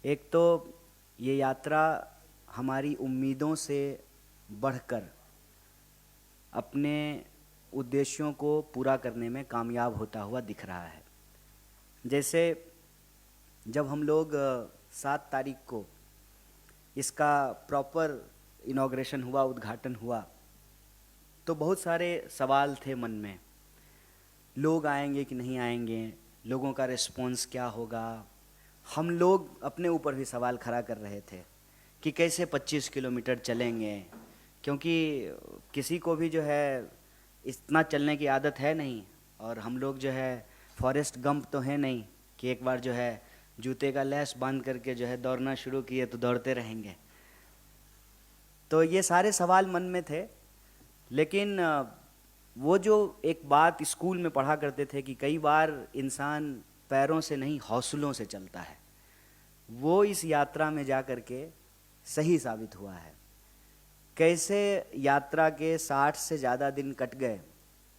एक तो ये यात्रा हमारी उम्मीदों से बढ़कर अपने उद्देश्यों को पूरा करने में कामयाब होता हुआ दिख रहा है। जैसे जब हम लोग 7 तारीख को इसका प्रॉपर इनॉग्रेशन हुआ, उद्घाटन हुआ, तो बहुत सारे सवाल थे मन में। लोग आएंगे कि नहीं आएंगे, लोगों का रिस्पॉन्स क्या होगा। हम लोग अपने ऊपर भी सवाल खड़ा कर रहे थे कि कैसे 25 किलोमीटर चलेंगे, क्योंकि किसी को भी जो है इतना चलने की आदत है नहीं। और हम लोग जो है फॉरेस्ट गंप तो है नहीं कि एक बार जो है जूते का लैस बांध करके जो है दौड़ना शुरू किए तो दौड़ते रहेंगे। तो ये सारे सवाल मन में थे। लेकिन वो जो एक बात स्कूल में पढ़ा करते थे कि कई बार इंसान पैरों से नहीं हौसलों से चलता है, वो इस यात्रा में जा कर के सही साबित हुआ है। कैसे यात्रा के 60 से ज़्यादा दिन कट गए,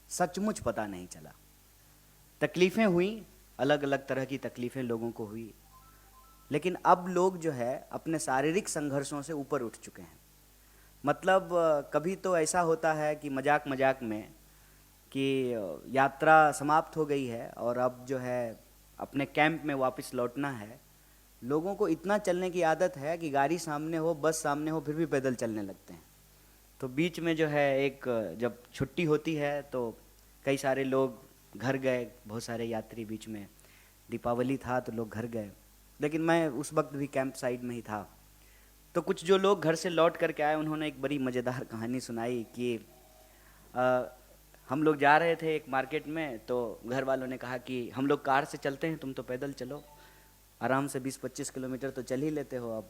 सचमुच पता नहीं चला। तकलीफ़ें हुई, अलग अलग तरह की तकलीफ़ें लोगों को हुई, लेकिन अब लोग जो है अपने शारीरिक संघर्षों से ऊपर उठ चुके हैं। मतलब कभी तो ऐसा होता है कि मजाक मजाक में कि यात्रा समाप्त हो गई है और अब जो है अपने कैंप में वापस लौटना है। लोगों को इतना चलने की आदत है कि गाड़ी सामने हो, बस सामने हो, फिर भी पैदल चलने लगते हैं। तो बीच में जो है एक जब छुट्टी होती है तो कई सारे लोग घर गए, बहुत सारे यात्री बीच में, दीपावली था तो लोग घर गए। लेकिन मैं उस वक्त भी कैंप साइड में ही था। तो कुछ जो लोग घर से लौट करके आए, उन्होंने एक बड़ी मज़ेदार कहानी सुनाई कि आ, हम लोग जा रहे थे एक मार्केट में, तो घर वालों ने कहा कि हम लोग कार से चलते हैं, तुम तो पैदल चलो, आराम से 20-25 किलोमीटर तो चल ही लेते हो। अब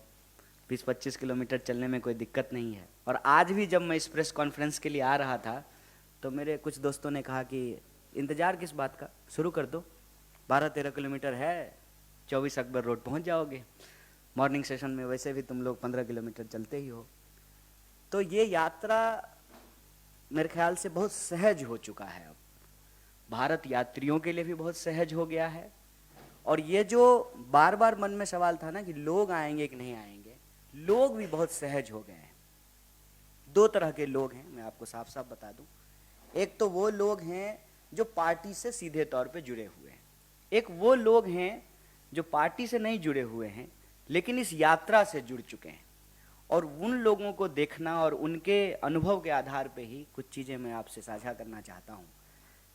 20-25 किलोमीटर चलने में कोई दिक्कत नहीं है। और आज भी जब मैं इस प्रेस कॉन्फ्रेंस के लिए आ रहा था तो मेरे कुछ दोस्तों ने कहा कि इंतज़ार किस बात का, शुरू कर दो, 12-13 किलोमीटर है, 24 अकबर रोड पहुंच जाओगे। मॉर्निंग सेशन में वैसे भी तुम लोग 15 किलोमीटर चलते ही हो। तो ये यात्रा मेरे ख्याल से बहुत सहज हो चुका है। अब भारत यात्रियों के लिए भी बहुत सहज हो गया है। और ये जो बार बार मन में सवाल था ना कि लोग आएंगे कि नहीं आएंगे, लोग भी बहुत सहज हो गए हैं। 2 तरह के लोग हैं, मैं आपको साफ साफ बता दूं। एक तो वो लोग हैं जो पार्टी से सीधे तौर पे जुड़े हुए हैं, एक वो लोग हैं जो पार्टी से नहीं जुड़े हुए हैं लेकिन इस यात्रा से जुड़ चुके हैं। और उन लोगों को देखना और उनके अनुभव के आधार पे ही कुछ चीज़ें मैं आपसे साझा करना चाहता हूँ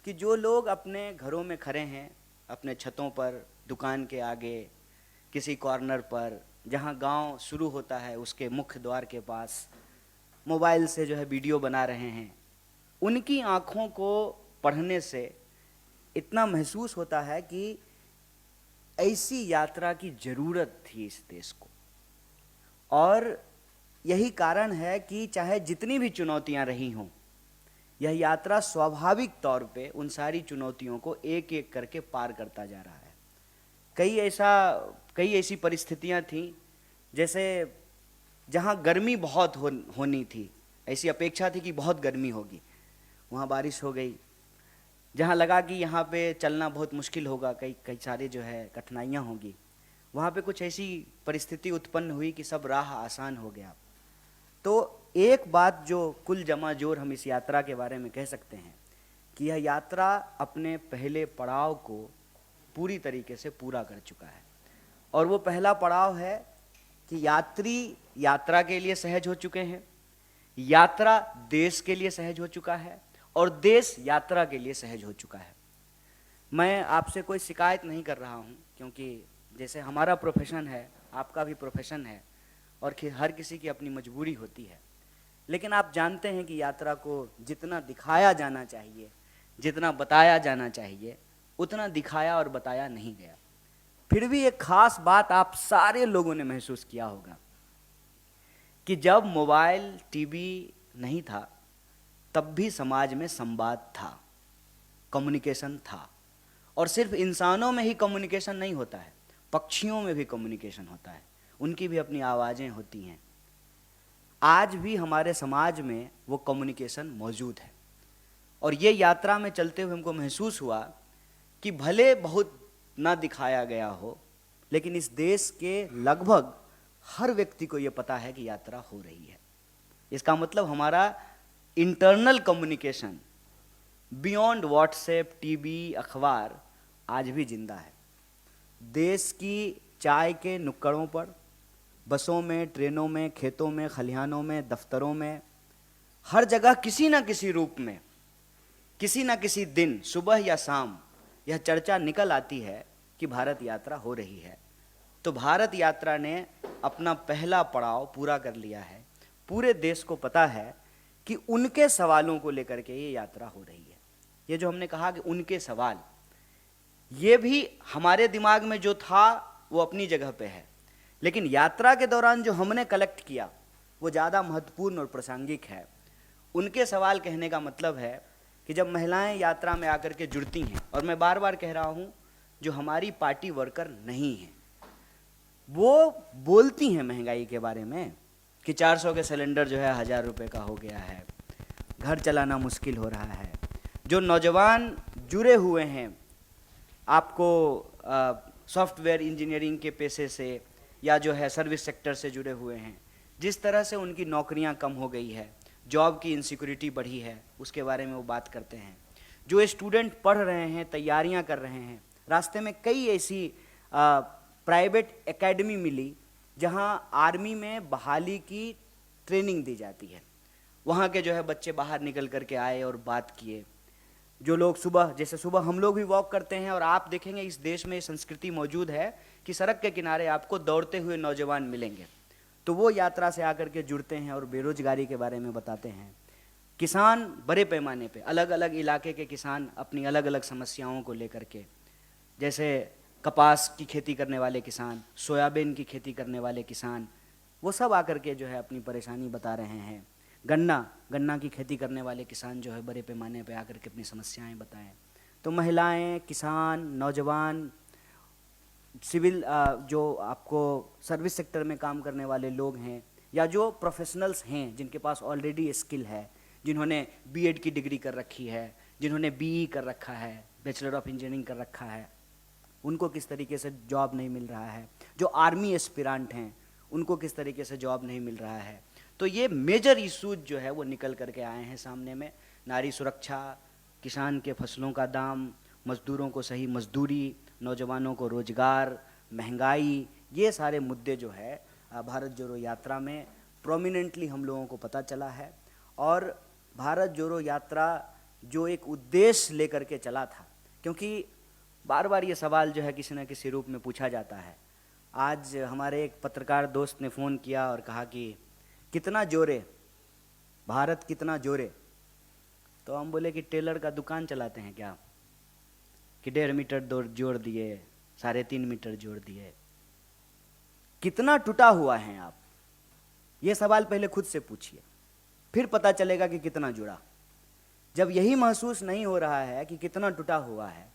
कि जो लोग अपने घरों में खड़े हैं, अपने छतों पर, दुकान के आगे, किसी कॉर्नर पर, जहाँ गांव शुरू होता है उसके मुख्य द्वार के पास, मोबाइल से जो है वीडियो बना रहे हैं, उनकी आँखों को पढ़ने से इतना महसूस होता है कि ऐसी यात्रा की ज़रूरत थी इस देश को। और यही कारण है कि चाहे जितनी भी चुनौतियां रही हों, यह यात्रा स्वाभाविक तौर पे उन सारी चुनौतियों को एक एक करके पार करता जा रहा है। कई ऐसी परिस्थितियां थीं, जैसे जहां गर्मी बहुत होनी थी, ऐसी अपेक्षा थी कि बहुत गर्मी होगी, वहां बारिश हो गई। जहां लगा कि यहाँ पे चलना बहुत मुश्किल होगा, कई कई सारे जो है कठिनाइयाँ होंगी, वहाँ पे कुछ ऐसी परिस्थिति उत्पन्न हुई कि सब राह आसान हो गया। तो एक बात जो कुल जमा जोर हम इस यात्रा के बारे में कह सकते हैं कि यह यात्रा अपने पहले पड़ाव को पूरी तरीके से पूरा कर चुका है। और वो पहला पड़ाव है कि यात्री यात्रा के लिए सहज हो चुके हैं, यात्रा देश के लिए सहज हो चुका है, और देश यात्रा के लिए सहज हो चुका है। मैं आपसे कोई शिकायत नहीं कर रहा हूँ, क्योंकि जैसे हमारा प्रोफेशन है, आपका भी प्रोफेशन है, और हर किसी की अपनी मजबूरी होती है। लेकिन आप जानते हैं कि यात्रा को जितना दिखाया जाना चाहिए, जितना बताया जाना चाहिए, उतना दिखाया और बताया नहीं गया। फिर भी एक खास बात आप सारे लोगों ने महसूस किया होगा कि जब मोबाइल, टीवी नहीं था, तब भी समाज में संवाद था, कम्युनिकेशन था। और सिर्फ इंसानों में ही कम्युनिकेशन नहीं होता है, पक्षियों में भी कम्युनिकेशन होता है, उनकी भी अपनी आवाज़ें होती हैं। आज भी हमारे समाज में वो कम्युनिकेशन मौजूद है। और ये यात्रा में चलते हुए हमको महसूस हुआ कि भले बहुत ना दिखाया गया हो, लेकिन इस देश के लगभग हर व्यक्ति को ये पता है कि यात्रा हो रही है। इसका मतलब हमारा internal communication beyond WhatsApp, TV, अखबार आज भी जिंदा है। देश की चाय के नुक्कड़ों पर, बसों में, ट्रेनों में, खेतों में, खलिहानों में, दफ्तरों में, हर जगह किसी ना किसी रूप में, किसी ना किसी दिन, सुबह या शाम, यह चर्चा निकल आती है कि भारत यात्रा हो रही है। तो भारत यात्रा ने अपना पहला पड़ाव पूरा कर लिया है। पूरे देश को पता है कि उनके सवालों को लेकर के ये यात्रा हो रही है। ये जो हमने कहा कि उनके सवाल, ये भी हमारे दिमाग में जो था वो अपनी जगह पे है, लेकिन यात्रा के दौरान जो हमने कलेक्ट किया वो ज़्यादा महत्वपूर्ण और प्रासंगिक है। उनके सवाल कहने का मतलब है कि जब महिलाएं यात्रा में आकर के जुड़ती हैं, और मैं बार बार कह रहा हूँ जो हमारी पार्टी वर्कर नहीं हैं, वो बोलती हैं महंगाई के बारे में कि 400 के सिलेंडर जो है 1000 रुपये का हो गया है, घर चलाना मुश्किल हो रहा है। जो नौजवान जुड़े हुए हैं आपको सॉफ्टवेयर इंजीनियरिंग के पेशे से या जो है सर्विस सेक्टर से जुड़े हुए हैं, जिस तरह से उनकी नौकरियां कम हो गई है, जॉब की इनसिक्योरिटी बढ़ी है, उसके बारे में वो बात करते हैं। जो स्टूडेंट पढ़ रहे हैं, तैयारियां कर रहे हैं, रास्ते में कई ऐसी प्राइवेट एकेडमी मिली जहां आर्मी में बहाली की ट्रेनिंग दी जाती है। वहाँ के जो है बच्चे बाहर निकल करके आए और बात किए। जो लोग सुबह, जैसे सुबह हम लोग भी वॉक करते हैं, और आप देखेंगे इस देश में संस्कृति मौजूद है कि सड़क के किनारे आपको दौड़ते हुए नौजवान मिलेंगे, तो वो यात्रा से आकर के जुड़ते हैं और बेरोजगारी के बारे में बताते हैं। किसान बड़े पैमाने पे, अलग अलग इलाके के किसान अपनी अलग अलग समस्याओं को लेकर के, जैसे कपास की खेती करने वाले किसान, सोयाबीन की खेती करने वाले किसान, वो सब आकर के जो है अपनी परेशानी बता रहे हैं। गन्ना की खेती करने वाले किसान जो है बड़े पैमाने पे आकर के अपनी समस्याएं बताएं। तो महिलाएं, किसान, नौजवान, सिविल जो आपको सर्विस सेक्टर में काम करने वाले लोग हैं, या जो प्रोफेशनल्स हैं जिनके पास ऑलरेडी स्किल है, जिन्होंने बीएड की डिग्री कर रखी है, जिन्होंने बीई कर रखा है, बैचलर ऑफ इंजीनियरिंग कर रखा है, उनको किस तरीके से जॉब नहीं मिल रहा है। जो आर्मी एस्पिरेंट हैं उनको किस तरीके से जॉब नहीं मिल रहा है। तो ये मेजर इशूज जो है वो निकल करके आए हैं सामने में। नारी सुरक्षा, किसान के फसलों का दाम, मजदूरों को सही मजदूरी, नौजवानों को रोजगार, महंगाई, ये सारे मुद्दे जो है भारत जोड़ो यात्रा में प्रोमिनेंटली हम लोगों को पता चला है। और भारत जोड़ो यात्रा जो एक उद्देश्य लेकर के चला था, क्योंकि बार बार ये सवाल जो है किसी न किसी रूप में पूछा जाता है। आज हमारे एक पत्रकार दोस्त ने फ़ोन किया और कहा कि कितना जोरे, भारत कितना जोरे। तो हम बोले कि टेलर का दुकान चलाते हैं क्या, कि 1.5 मीटर जोड़ दिए, 3.5 मीटर जोड़ दिए। कितना टूटा हुआ है आप, ये सवाल पहले खुद से पूछिए, फिर पता चलेगा कि कितना जुड़ा। जब यही महसूस नहीं हो रहा है कि कितना टूटा हुआ है,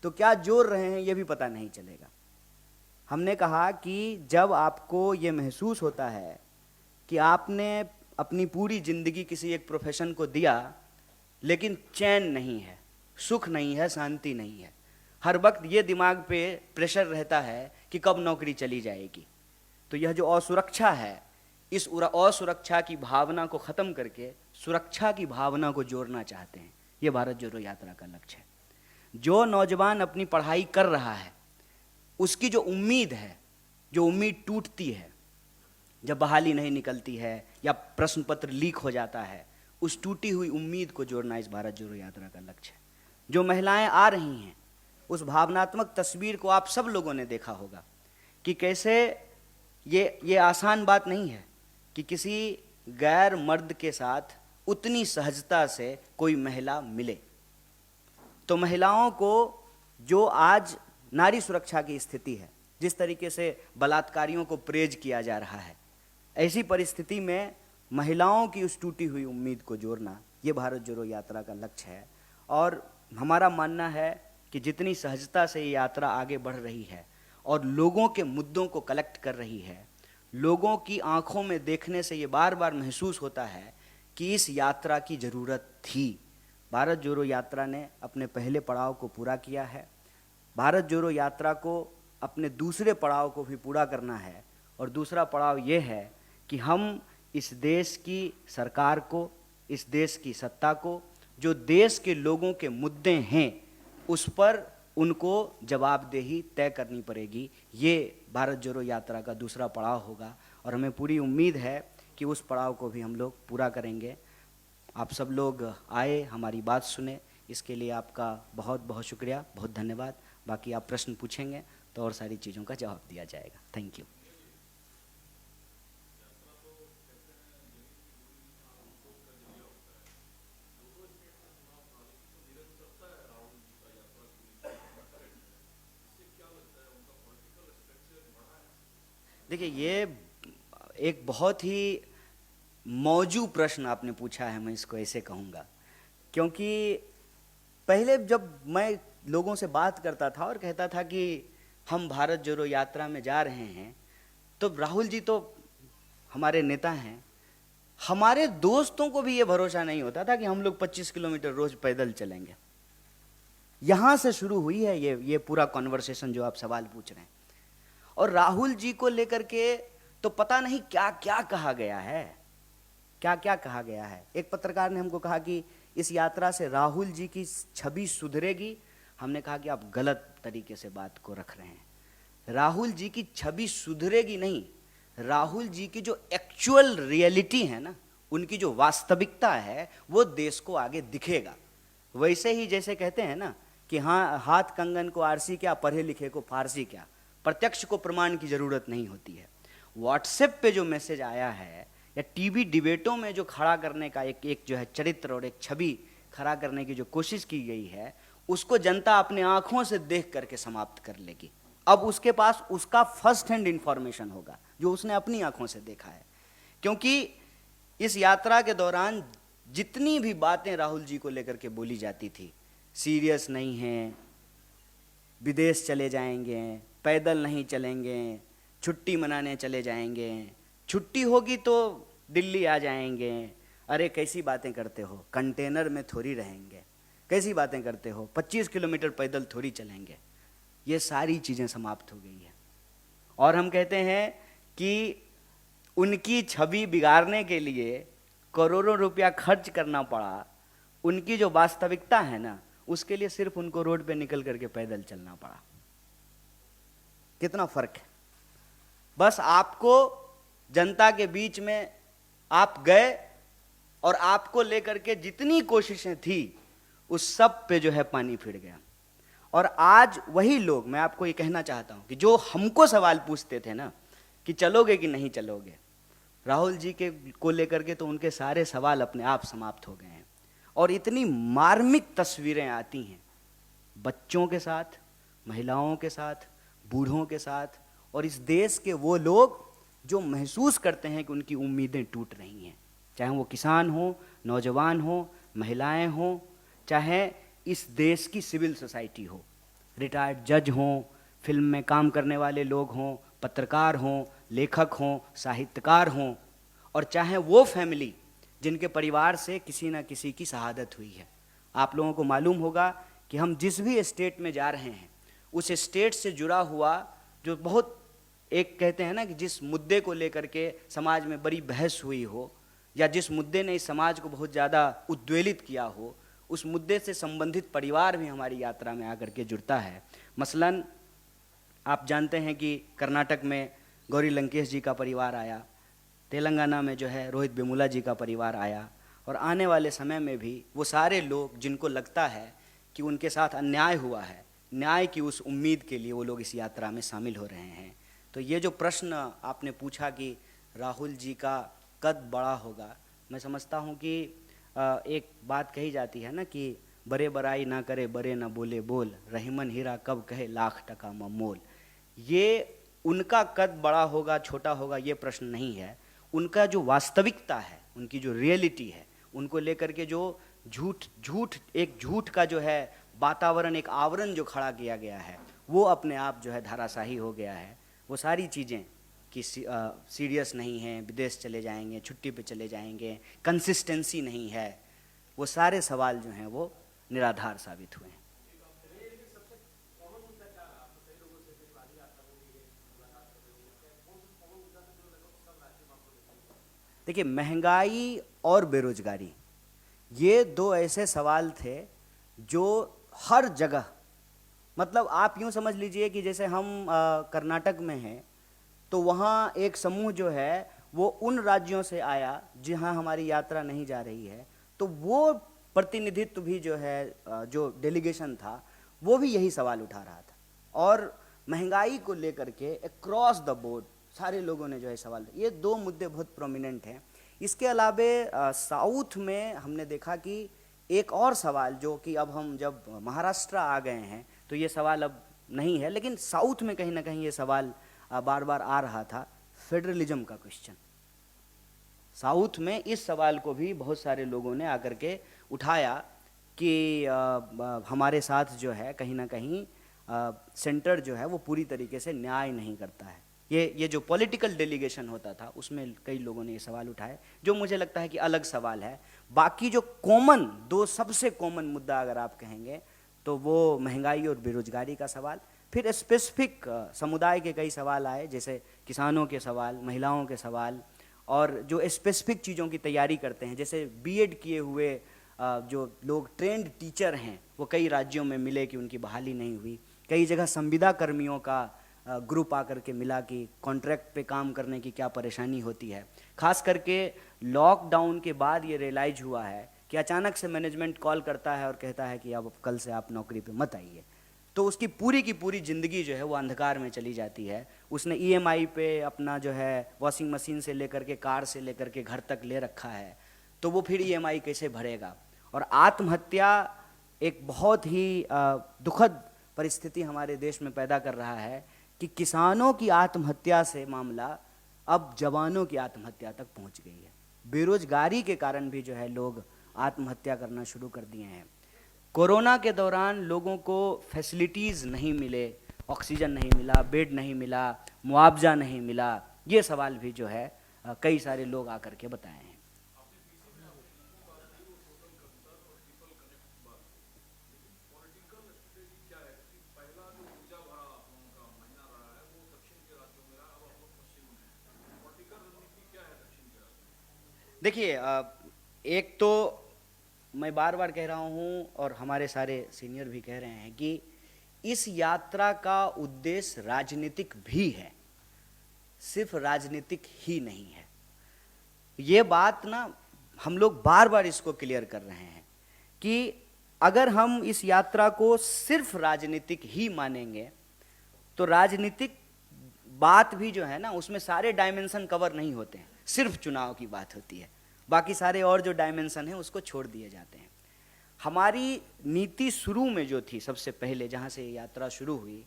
तो क्या जोड़ रहे हैं ये भी पता नहीं चलेगा। हमने कहा कि जब आपको ये महसूस होता है कि आपने अपनी पूरी जिंदगी किसी एक प्रोफेशन को दिया, लेकिन चैन नहीं है, सुख नहीं है, शांति नहीं है, हर वक्त ये दिमाग पे प्रेशर रहता है कि कब नौकरी चली जाएगी, तो यह जो असुरक्षा है, इस असुरक्षा की भावना को ख़त्म करके सुरक्षा की भावना को जोड़ना चाहते हैं। ये भारत जोड़ो यात्रा का लक्ष्य है। जो नौजवान अपनी पढ़ाई कर रहा है, उसकी जो उम्मीद है, जो उम्मीद टूटती है जब बहाली नहीं निकलती है या प्रश्न पत्र लीक हो जाता है, उस टूटी हुई उम्मीद को जोड़ना इस भारत जोड़ो यात्रा का लक्ष्य है। जो महिलाएं आ रही हैं, उस भावनात्मक तस्वीर को आप सब लोगों ने देखा होगा कि कैसे ये आसान बात नहीं है कि किसी गैर मर्द के साथ उतनी सहजता से कोई महिला मिले। तो महिलाओं को जो आज नारी सुरक्षा की स्थिति है, जिस तरीके से बलात्कारियों को प्रेज किया जा रहा है, ऐसी परिस्थिति में महिलाओं की उस टूटी हुई उम्मीद को जोड़ना ये भारत जोड़ो यात्रा का लक्ष्य है। और हमारा मानना है कि जितनी सहजता से ये यात्रा आगे बढ़ रही है और लोगों के मुद्दों को कलेक्ट कर रही है, लोगों की आंखों में देखने से ये बार बार महसूस होता है कि इस यात्रा की ज़रूरत थी। भारत जोड़ो यात्रा ने अपने पहले पड़ाव को पूरा किया है। भारत जोड़ो यात्रा को अपने दूसरे पड़ाव को भी पूरा करना है। और दूसरा पड़ाव ये है कि हम इस देश की सरकार को, इस देश की सत्ता को, जो देश के लोगों के मुद्दे हैं उस पर उनको जवाबदेही तय करनी पड़ेगी। ये भारत जोड़ो यात्रा का दूसरा पड़ाव होगा और हमें पूरी उम्मीद है कि उस पड़ाव को भी हम लोग पूरा करेंगे। आप सब लोग आए, हमारी बात सुने, इसके लिए आपका बहुत बहुत शुक्रिया, बहुत धन्यवाद। बाकी आप प्रश्न पूछेंगे तो और सारी चीज़ों का जवाब दिया जाएगा। Thank you. देखिए, ये एक बहुत ही मौजू प्रश्न आपने पूछा है, मैं इसको ऐसे कहूँगा, क्योंकि पहले जब मैं लोगों से बात करता था और कहता था कि हम भारत जोड़ो यात्रा में जा रहे हैं, तो राहुल जी तो हमारे नेता हैं, हमारे दोस्तों को भी ये भरोसा नहीं होता था कि हम लोग 25 किलोमीटर रोज पैदल चलेंगे। यहाँ से शुरू हुई है ये पूरा कॉन्वर्सेशन जो आप सवाल पूछ रहे हैं। और राहुल जी को लेकर के तो पता नहीं क्या क्या कहा गया है, क्या क्या कहा गया है। एक पत्रकार ने हमको कहा कि इस यात्रा से राहुल जी की छवि सुधरेगी। हमने कहा कि आप गलत तरीके से बात को रख रहे हैं। राहुल जी की छवि सुधरेगी नहीं, राहुल जी की जो एक्चुअल रियलिटी है ना, उनकी जो वास्तविकता है वो देश को आगे दिखेगा। वैसे ही जैसे कहते हैं ना कि हाँ, हाथ कंगन को आरसी क्या, पढ़े लिखे को फारसी क्या, प्रत्यक्ष को प्रमाण की जरूरत नहीं होती है। व्हाट्सएप पे जो मैसेज आया है या टीवी डिबेटों में जो खड़ा करने का एक जो है चरित्र और एक छवि खड़ा करने की जो कोशिश की गई है, उसको जनता अपने आंखों से देख करके समाप्त कर लेगी। अब उसके पास उसका फर्स्ट हैंड इंफॉर्मेशन होगा जो उसने अपनी आंखों से देखा है। क्योंकि इस यात्रा के दौरान जितनी भी बातें राहुल जी को लेकर के बोली जाती थी, सीरियस नहीं है, विदेश चले जाएंगे, पैदल नहीं चलेंगे, छुट्टी मनाने चले जाएंगे, छुट्टी होगी तो दिल्ली आ जाएंगे, अरे कैसी बातें करते हो, कंटेनर में थोड़ी रहेंगे, कैसी बातें करते हो, 25 किलोमीटर पैदल थोड़ी चलेंगे, ये सारी चीज़ें समाप्त हो गई है। और हम कहते हैं कि उनकी छवि बिगाड़ने के लिए करोड़ों रुपया खर्च करना पड़ा। उनकी जो वास्तविकता है ना, उसके लिए सिर्फ उनको रोड पे निकल करके पैदल चलना पड़ा। कितना फर्क है। बस आपको जनता के बीच में आप गए और आपको लेकर के जितनी कोशिशें थी उस सब पे जो है पानी फिर गया। और आज वही लोग, मैं आपको ये कहना चाहता हूं कि जो हमको सवाल पूछते थे ना कि चलोगे कि नहीं चलोगे, राहुल जी के को लेकर के तो उनके सारे सवाल अपने आप समाप्त हो गए हैं। और इतनी मार्मिक तस्वीरें आती हैं बच्चों के साथ, महिलाओं के साथ, बूढ़ों के साथ, और इस देश के वो लोग जो महसूस करते हैं कि उनकी उम्मीदें टूट रही हैं, चाहे वो किसान हो, नौजवान हो, महिलाएं हो, चाहे इस देश की सिविल सोसाइटी हो, रिटायर्ड जज हों, फिल्म में काम करने वाले लोग हों, पत्रकार हों, लेखक हों, साहित्यकार हों, और चाहे वो फैमिली जिनके परिवार से किसी न किसी की शहादत हुई है। आप लोगों को मालूम होगा कि हम जिस भी स्टेट में जा रहे हैं उस स्टेट से जुड़ा हुआ जो बहुत, एक कहते हैं ना कि जिस मुद्दे को लेकर के समाज में बड़ी बहस हुई हो या जिस मुद्दे ने इस समाज को बहुत ज़्यादा उद्वेलित किया हो, उस मुद्दे से संबंधित परिवार भी हमारी यात्रा में आकर के जुड़ता है। मसलन आप जानते हैं कि कर्नाटक में गौरी लंकेश जी का परिवार आया, तेलंगाना में जो है रोहित वेमुला जी का परिवार आया, और आने वाले समय में भी वो सारे लोग जिनको लगता है कि उनके साथ अन्याय हुआ है, न्याय की उस उम्मीद के लिए वो लोग इस यात्रा में शामिल हो रहे हैं। तो ये जो प्रश्न आपने पूछा कि राहुल जी का कद बड़ा होगा, मैं समझता हूँ कि एक बात कही जाती है ना कि बड़े बड़ाई ना करे, बड़े ना बोले बोल, रहीमन हीरा कब कहे लाख टका मोल। ये उनका कद बड़ा होगा छोटा होगा ये प्रश्न नहीं है, उनका जो वास्तविकता है, उनकी जो रियलिटी है, उनको लेकर के जो झूठ का जो है वातावरण, एक आवरण जो खड़ा किया गया है, वो अपने आप जो है धराशाही हो गया है। वो सारी चीज़ें कि सीरियस नहीं है, विदेश चले जाएंगे, छुट्टी पे चले जाएंगे, कंसिस्टेंसी नहीं है, वो सारे सवाल जो हैं वो निराधार साबित हुए हैं। देखिए, महंगाई और बेरोजगारी, ये दो ऐसे सवाल थे जो हर जगह, मतलब आप यूं समझ लीजिए कि जैसे हम कर्नाटक में हैं, तो वहाँ एक समूह जो है वो उन राज्यों से आया जहाँ हमारी यात्रा नहीं जा रही है, तो वो प्रतिनिधित्व भी जो है, जो डेलीगेशन था, वो भी यही सवाल उठा रहा था। और महंगाई को लेकर के अक्रॉस द बोर्ड सारे लोगों ने जो है सवाल, ये दो मुद्दे बहुत प्रोमिनेंट हैं। इसके अलावे साउथ में हमने देखा कि एक और सवाल, जो कि अब हम जब महाराष्ट्र आ गए हैं तो ये सवाल अब नहीं है, लेकिन साउथ में कहीं ना कहीं ये सवाल बार बार आ रहा था, फेडरलिज्म का क्वेश्चन। साउथ में इस सवाल को भी बहुत सारे लोगों ने आकर के उठाया कि हमारे साथ जो है कहीं ना कहीं सेंटर जो है वो पूरी तरीके से न्याय नहीं करता है। ये जो पॉलिटिकल डेलीगेशन होता था उसमें कई लोगों ने ये सवाल उठाए, जो मुझे लगता है कि अलग सवाल है। बाकी जो कॉमन, दो सबसे कॉमन मुद्दा अगर आप कहेंगे तो वो महंगाई और बेरोजगारी का सवाल, फिर स्पेसिफिक समुदाय के कई सवाल आए, जैसे किसानों के सवाल, महिलाओं के सवाल, और जो स्पेसिफिक चीज़ों की तैयारी करते हैं, जैसे बीएड किए हुए जो लोग ट्रेंड टीचर हैं, वो कई राज्यों में मिले कि उनकी बहाली नहीं हुई। कई जगह संविदा कर्मियों का ग्रुप आकर के मिला कि कॉन्ट्रैक्ट पे काम करने की क्या परेशानी होती है। खास करके लॉकडाउन के बाद ये रियलाइज हुआ है कि अचानक से मैनेजमेंट कॉल करता है और कहता है कि अब कल से आप नौकरी पे मत आइए, तो उसकी पूरी की पूरी ज़िंदगी जो है वो अंधकार में चली जाती है। उसने ईएमआई पे अपना जो है वॉशिंग मशीन से लेकर के कार से लेकर के घर तक ले रखा है, तो वो फिर ईएमआई कैसे भरेगा। और आत्महत्या एक बहुत ही दुखद परिस्थिति हमारे देश में पैदा कर रहा है कि किसानों की आत्महत्या से मामला अब जवानों की आत्महत्या तक पहुंच गई है। बेरोजगारी के कारण भी जो है लोग आत्महत्या करना शुरू कर दिए हैं। कोरोना के दौरान लोगों को फैसिलिटीज़ नहीं मिले, ऑक्सीजन नहीं मिला, बेड नहीं मिला, मुआवजा नहीं मिला, ये सवाल भी जो है कई सारे लोग आकर के बताए हैं। देखिए, एक तो मैं बार बार कह रहा हूँ और हमारे सारे सीनियर भी कह रहे हैं कि इस यात्रा का उद्देश्य राजनीतिक भी है, सिर्फ राजनीतिक ही नहीं है। ये बात ना हम लोग बार बार इसको क्लियर कर रहे हैं कि अगर हम इस यात्रा को सिर्फ राजनीतिक ही मानेंगे तो राजनीतिक बात भी जो है ना, उसमें सारे डायमेंशन कवर नहीं होते हैं, सिर्फ चुनाव की बात होती है, बाकी सारे और जो डायमेंशन हैं उसको छोड़ दिए जाते हैं। हमारी नीति शुरू में जो थी, सबसे पहले जहाँ से यात्रा शुरू हुई,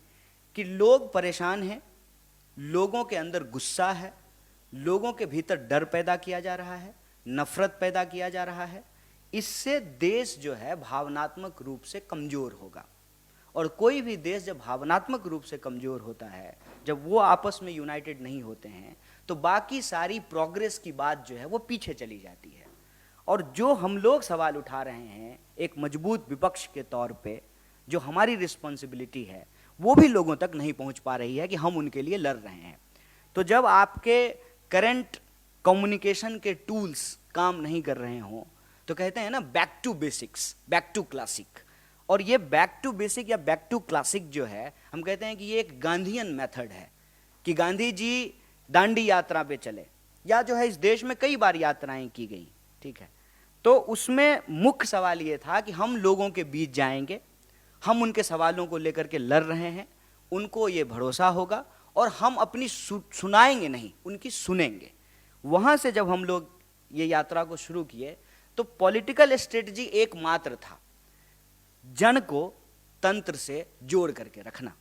कि लोग परेशान हैं, लोगों के अंदर गुस्सा है, लोगों के भीतर डर पैदा किया जा रहा है, नफरत पैदा किया जा रहा है, इससे देश जो है भावनात्मक रूप से कमजोर होगा। और कोई भी देश जब भावनात्मक रूप से कमजोर होता है, जब वो आपस में यूनाइटेड नहीं होते हैं, तो बाकी सारी प्रोग्रेस की बात जो है वो पीछे चली जाती है। और जो हम लोग सवाल उठा रहे हैं एक मजबूत विपक्ष के तौर पे, जो हमारी रिस्पॉन्सिबिलिटी है, वो भी लोगों तक नहीं पहुंच पा रही है कि हम उनके लिए लड़ रहे हैं। तो जब आपके करंट कम्युनिकेशन के टूल्स काम नहीं कर रहे हों, तो कहते हैं ना back to basics, back to classic. और ये बैक टू बेसिक या बैक टू क्लासिक जो है, हम कहते हैं कि ये एक गांधीयन मेथड है कि गांधी जी दांडी यात्रा पे चले, या जो है इस देश में कई बार यात्राएं की गई, ठीक है। तो उसमें मुख्य सवाल ये था कि हम लोगों के बीच जाएंगे, हम उनके सवालों को लेकर के लड़ रहे हैं, उनको ये भरोसा होगा, और हम अपनी सुनाएंगे नहीं, उनकी सुनेंगे। वहाँ से जब हम लोग ये यात्रा को शुरू किए तो पॉलिटिकल स्ट्रेटजी एकमात्र था, जन को तंत्र से जोड़ करके रखना,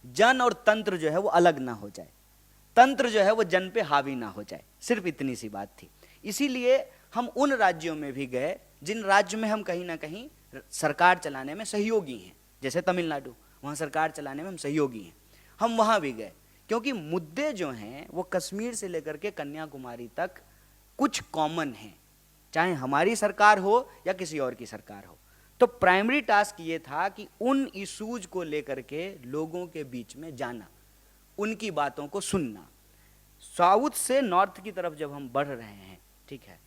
जन और तंत्र जो है वो अलग ना हो जाए, तंत्र जो है वो जन पे हावी ना हो जाए, सिर्फ इतनी सी बात थी। इसीलिए हम उन राज्यों में भी गए जिन राज्य में हम कहीं ना कहीं सरकार चलाने में सहयोगी हैं, जैसे तमिलनाडु, वहाँ सरकार चलाने में हम सहयोगी हैं, हम वहाँ भी गए, क्योंकि मुद्दे जो हैं वो कश्मीर से लेकर के कन्याकुमारी तक कुछ कॉमन हैं, चाहे हमारी सरकार हो या किसी और की सरकार हो। तो प्राइमरी टास्क ये था कि उन इशूज को लेकर के लोगों के बीच में जाना, उनकी बातों को सुनना। साउथ से नॉर्थ की तरफ जब हम बढ़ रहे हैं ठीक है।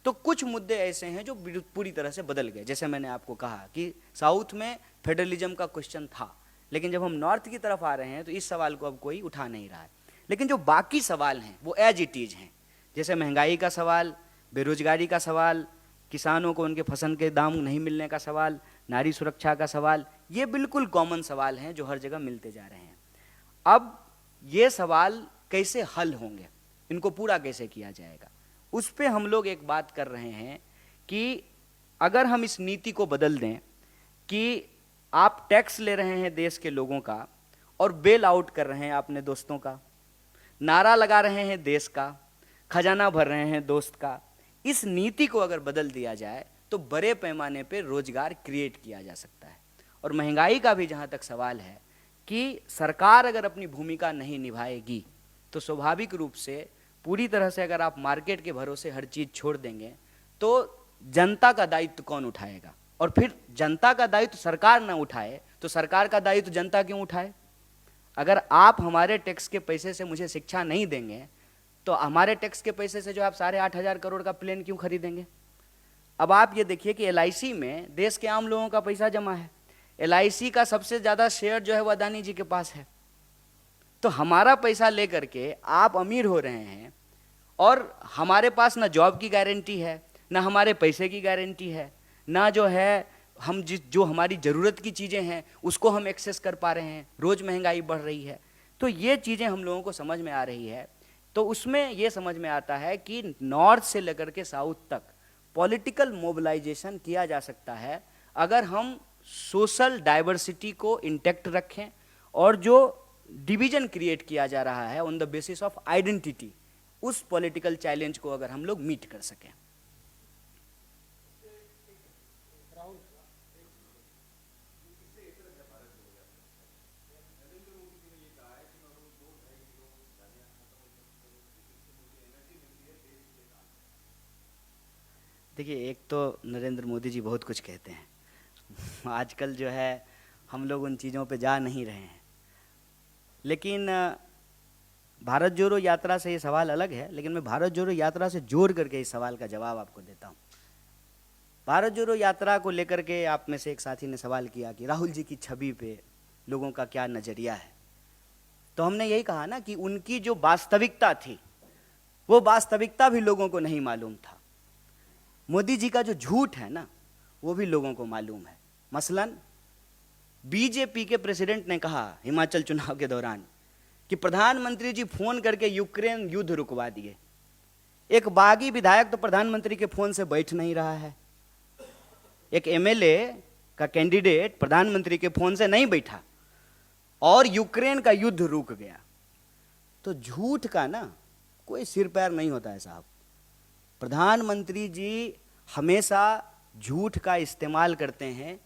तो कुछ मुद्दे ऐसे हैं जो पूरी तरह से बदल गए। जैसे मैंने आपको कहा कि साउथ में फेडरलिज्म का क्वेश्चन था, लेकिन जब हम नॉर्थ की तरफ आ रहे हैं तो इस सवाल को अब कोई उठा नहीं रहा है। लेकिन जो बाकी सवाल हैं वो एज इट इज हैं, जैसे महंगाई का सवाल, बेरोजगारी का सवाल, किसानों को उनके फसल के दाम नहीं मिलने का सवाल, नारी सुरक्षा का सवाल, ये बिल्कुल कॉमन सवाल हैं जो हर जगह मिलते जा रहे हैं। अब ये सवाल कैसे हल होंगे, इनको पूरा कैसे किया जाएगा, उस पे हम लोग एक बात कर रहे हैं कि अगर हम इस नीति को बदल दें कि आप टैक्स ले रहे हैं देश के लोगों का और बेल आउट कर रहे हैं अपने दोस्तों का, नारा लगा रहे हैं देश का, खजाना भर रहे हैं दोस्त का, इस नीति को अगर बदल दिया जाए तो बड़े पैमाने पे रोजगार क्रिएट किया जा सकता है। और महंगाई का भी जहाँ तक सवाल है कि सरकार अगर अपनी भूमिका नहीं निभाएगी तो स्वाभाविक रूप से पूरी तरह से अगर आप मार्केट के भरोसे हर चीज़ छोड़ देंगे तो जनता का दायित्व कौन उठाएगा, और फिर जनता का दायित्व सरकार ना उठाए तो सरकार का दायित्व जनता क्यों उठाए। अगर आप हमारे टैक्स के पैसे से मुझे शिक्षा नहीं देंगे तो हमारे टैक्स के पैसे से जो आप 8,500 करोड़ का प्लेन क्यों खरीदेंगे। अब आप ये देखिए कि LIC में देश के आम लोगों का पैसा जमा है, LIC का सबसे ज़्यादा शेयर जो है वो अदानी जी के पास है। तो हमारा पैसा लेकर के आप अमीर हो रहे हैं और हमारे पास ना जॉब की गारंटी है, ना हमारे पैसे की गारंटी है, ना जो है हम जो हमारी ज़रूरत की चीज़ें हैं उसको हम एक्सेस कर पा रहे हैं। रोज़ महंगाई बढ़ रही है। तो ये चीज़ें हम लोगों को समझ में आ रही है। तो उसमें ये समझ में आता है कि नॉर्थ से लेकर के साउथ तक पॉलिटिकल मोबिलाइजेशन किया जा सकता है अगर हम सोशल डाइवर्सिटी को इंटैक्ट रखें और जो डिवीजन क्रिएट किया जा रहा है on the basis of identity, उस पॉलिटिकल चैलेंज को अगर हम लोग मीट कर सकें। देखिए, एक तो नरेंद्र मोदी जी बहुत कुछ कहते हैं आजकल जो है हम लोग उन चीज़ों पे जा नहीं रहे हैं, लेकिन भारत जोड़ो यात्रा से ये सवाल अलग है। लेकिन मैं भारत जोड़ो यात्रा से जोड़ करके इस सवाल का जवाब आपको देता हूँ। भारत जोड़ो यात्रा को लेकर के आप में से एक साथी ने सवाल किया कि राहुल जी की छवि पे लोगों का क्या नज़रिया है। तो हमने यही कहा ना कि उनकी जो वास्तविकता थी वो वास्तविकता भी लोगों को नहीं मालूम था। मोदी जी का जो झूठ है ना वो भी लोगों को मालूम है। मसलन बीजेपी के प्रेसिडेंट ने कहा हिमाचल चुनाव के दौरान कि प्रधानमंत्री जी फोन करके यूक्रेन युद्ध रुकवा दिए। एक बागी विधायक तो प्रधानमंत्री के फोन से बैठ नहीं रहा है, एक MLA का कैंडिडेट प्रधानमंत्री के फोन से नहीं बैठा और यूक्रेन का युद्ध रुक गया। तो झूठ का ना कोई सिर पैर नहीं होता है साहब। प्रधानमंत्री जी हमेशा झूठ का इस्तेमाल करते हैं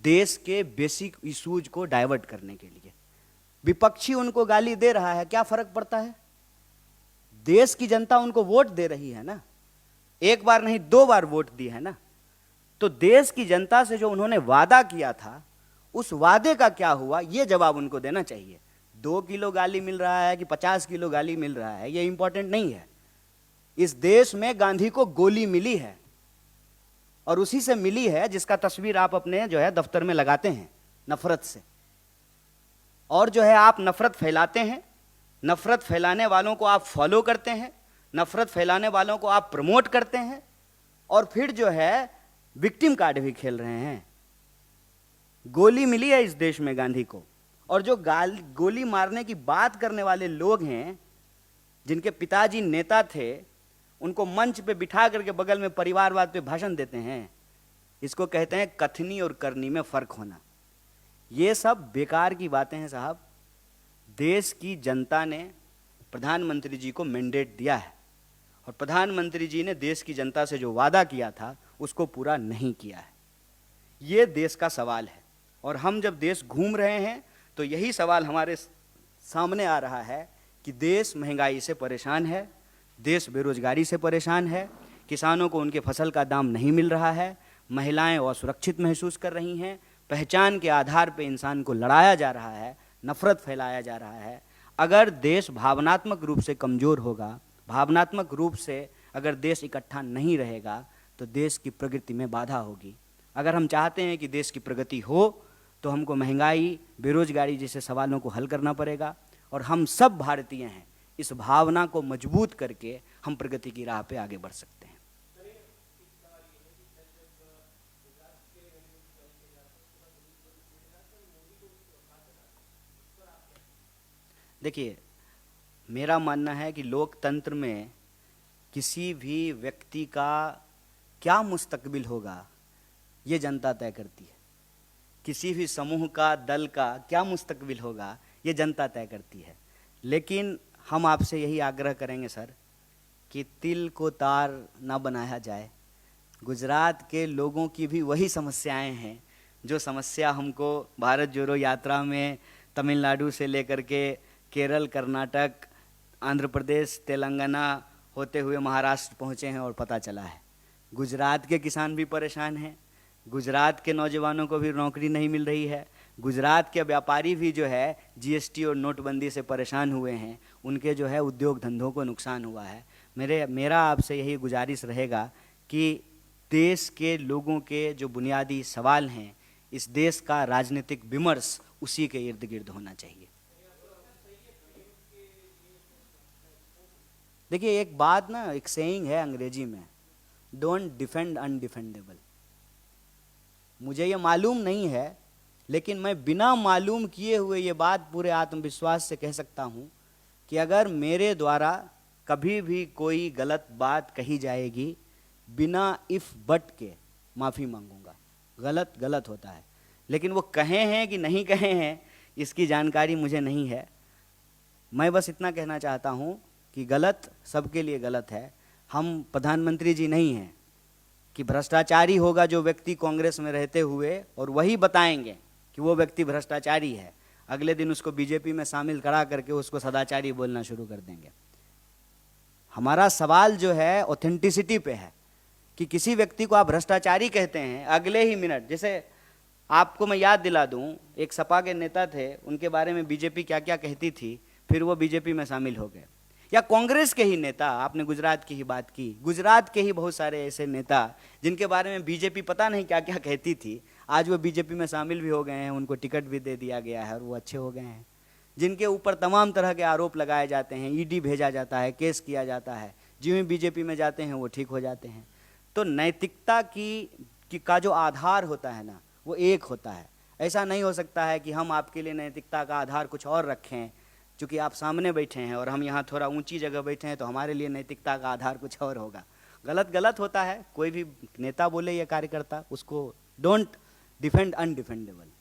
देश के बेसिक इश्यूज को डाइवर्ट करने के लिए। विपक्षी उनको गाली दे रहा है, क्या फर्क पड़ता है? देश की जनता उनको वोट दे रही है ना, एक बार नहीं 2 बार वोट दी है ना। तो देश की जनता से जो उन्होंने वादा किया था उस वादे का क्या हुआ, ये जवाब उनको देना चाहिए। 2 किलो गाली मिल रहा है कि 50 किलो गाली मिल रहा है, ये इंपॉर्टेंट नहीं है। इस देश में गांधी को गोली मिली है और उसी से मिली है जिसका तस्वीर आप अपने जो है दफ्तर में लगाते हैं नफरत से। और जो है आप नफरत फैलाते हैं, नफरत फैलाने वालों को आप फॉलो करते हैं, नफरत फैलाने वालों को आप प्रमोट करते हैं और फिर जो है विक्टिम कार्ड भी खेल रहे हैं। गोली मिली है इस देश में गांधी को, और जो गोली मारने की बात करने वाले लोग हैं जिनके पिताजी नेता थे उनको मंच पे बिठा करके बगल में परिवारवाद पे भाषण देते हैं। इसको कहते हैं कथनी और करनी में फर्क होना। ये सब बेकार की बातें हैं साहब। देश की जनता ने प्रधानमंत्री जी को मैंडेट दिया है और प्रधानमंत्री जी ने देश की जनता से जो वादा किया था उसको पूरा नहीं किया है। ये देश का सवाल है और हम जब देश घूम रहे हैं तो यही सवाल हमारे सामने आ रहा है कि देश महंगाई से परेशान है, देश बेरोजगारी से परेशान है, किसानों को उनके फसल का दाम नहीं मिल रहा है, महिलाएं असुरक्षित महसूस कर रही हैं, पहचान के आधार पर इंसान को लड़ाया जा रहा है, नफरत फैलाया जा रहा है। अगर देश भावनात्मक रूप से कमज़ोर होगा, भावनात्मक रूप से अगर देश इकट्ठा नहीं रहेगा तो देश की प्रगति में बाधा होगी। अगर हम चाहते हैं कि देश की प्रगति हो तो हमको महंगाई, बेरोजगारी जैसे सवालों को हल करना पड़ेगा, और हम सब भारतीय हैं, इस भावना को मजबूत करके हम प्रगति की राह पे आगे बढ़ सकते हैं। देखिए, मेरा मानना है कि लोकतंत्र में किसी भी व्यक्ति का क्या मुस्तकबिल होगा ये जनता तय करती है। किसी भी समूह का, दल का क्या मुस्तकबिल होगा ये जनता तय करती है। लेकिन हम आपसे यही आग्रह करेंगे सर कि तिल को तार ना बनाया जाए। गुजरात के लोगों की भी वही समस्याएं हैं जो समस्या हमको भारत जोड़ो यात्रा में तमिलनाडु से लेकर के केरल, कर्नाटक, आंध्र प्रदेश, तेलंगाना होते हुए महाराष्ट्र पहुँचे हैं और पता चला है। गुजरात के किसान भी परेशान हैं, गुजरात के नौजवानों को भी नौकरी नहीं मिल रही है, गुजरात के व्यापारी भी जो है जीएसटी और नोटबंदी से परेशान हुए हैं, उनके जो है उद्योग धंधों को नुकसान हुआ है। मेरा आपसे यही गुजारिश रहेगा कि देश के लोगों के जो बुनियादी सवाल हैं, इस देश का राजनीतिक विमर्श उसी के इर्द गिर्द होना चाहिए। देखिए, एक बात ना, एक सेइंग है अंग्रेजी में, डोंट डिफेंड अनडिफेंडेबल। मुझे ये मालूम नहीं है, लेकिन मैं बिना मालूम किए हुए ये बात पूरे आत्मविश्वास से कह सकता हूँ कि अगर मेरे द्वारा कभी भी कोई गलत बात कही जाएगी, बिना इफ बट के माफ़ी मांगूंगा। गलत गलत होता है, लेकिन वो कहे हैं कि नहीं कहे हैं इसकी जानकारी मुझे नहीं है। मैं बस इतना कहना चाहता हूँ कि गलत सबके लिए गलत है। हम प्रधानमंत्री जी नहीं हैं कि भ्रष्टाचारी होगा जो व्यक्ति कांग्रेस में रहते हुए और वही बताएंगे कि वो व्यक्ति भ्रष्टाचारी है, अगले दिन उसको बीजेपी में शामिल करा करके उसको सदाचारी बोलना शुरू कर देंगे। हमारा सवाल जो है ऑथेंटिसिटी पे है कि किसी व्यक्ति को आप भ्रष्टाचारी कहते हैं, अगले ही मिनट, जैसे आपको मैं याद दिला दूं, एक सपा के नेता थे, उनके बारे में बीजेपी क्या क्या कहती थी, फिर वो बीजेपी में शामिल हो गए। या कांग्रेस के ही नेता, आपने गुजरात की ही बात की, गुजरात के ही बहुत सारे ऐसे नेता जिनके बारे में बीजेपी पता नहीं क्या क्या कहती थी, आज वो बीजेपी में शामिल भी हो गए हैं, उनको टिकट भी दे दिया गया है और वो अच्छे हो गए हैं। जिनके ऊपर तमाम तरह के आरोप लगाए जाते हैं, ईडी भेजा जाता है, केस किया जाता है, जिन बीजेपी में जाते हैं वो ठीक हो जाते हैं। तो नैतिकता का जो आधार होता है ना, वो एक होता है। ऐसा नहीं हो सकता है कि हम आपके लिए नैतिकता का आधार कुछ और रखें, चूँकि आप सामने बैठे हैं और हम यहाँ थोड़ा ऊंची जगह बैठे हैं, तो हमारे लिए नैतिकता का आधार कुछ और होगा। गलत गलत होता है, कोई भी नेता बोले या कार्यकर्ता, उसको डोंट डिफेंड अनडिफेंडेबल।